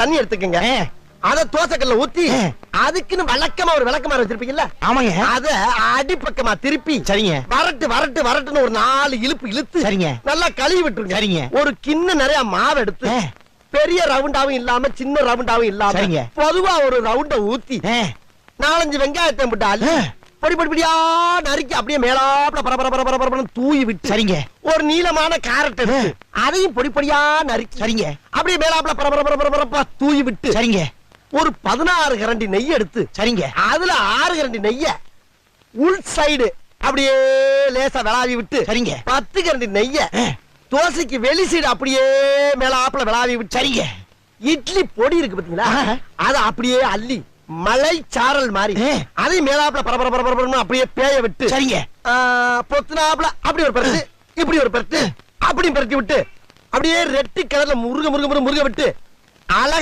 தண்ணி எடுத்துக்கங்க. அத தோசைக்கல்ல ஊத்தி அதுக்குன்னு வழக்கமா ஒரு விளக்கமாறு வச்சிருப்பீங்கல்ல? ஆமாங்க. அத அடிப்பக்கமா திருப்பி சரிங்க. வரட்டு வரட்டு வரட்டுன்னு ஒரு 4 இழுப்பு இழுத்து சரிங்க. நல்லா கழுவி விட்டுருங்க. சரிங்க. ஒரு கிண்ண நிறைய மாவு எடுத்து பெரிய ரவுண்டாவும் இல்லாம சின்ன ரவுண்டாவும் இல்லாம சரிங்க. பொதுவா ஒரு ரவுண்ட ஊத்தி 4-5 வெங்காயத்தை போட்டு அள்ளி பொடி பொடி பொடியா நறுக்கி அப்படியே மேலாப்ல பரபரன்னு தூவி விட்டு சரிங்க. ஒரு நீளமான கேரட் எடுத்து அதையும் பொடி பொடியா நறுக்கி சரிங்க. அப்படியே மேலாப்ல பரபரப்பா தூவி விட்டு சரிங்க. ஒரு 16 கரண்டி நெய் எடுத்து சரிங்க. அதுல 6 கரண்டி நெய்ய உள் சைடு அப்படியே லேசா விளாவி விட்டு சரிங்க. 10 கரண்டி நெய்ய தோசைக்கு வெளி சைடு அப்படியே மேலாப்ல விளாவி விட்டு சரிங்க. இட்லி பொடி இருக்கு பாத்தீங்களா? அத அப்படியே அள்ளி மலை சாரல் மாதிரி அதை மேலாப்ல பரபரன்னு அப்படியே பேய விட்டு சரிங்க. பொத்துனாப்ல அப்படி ஒரு பரட்டு இப்படி ஒரு பரட்டு அப்படி பரட்டி விட்டு அப்படியே ரெட்டி கலர்ல முருக விட்டு அழகா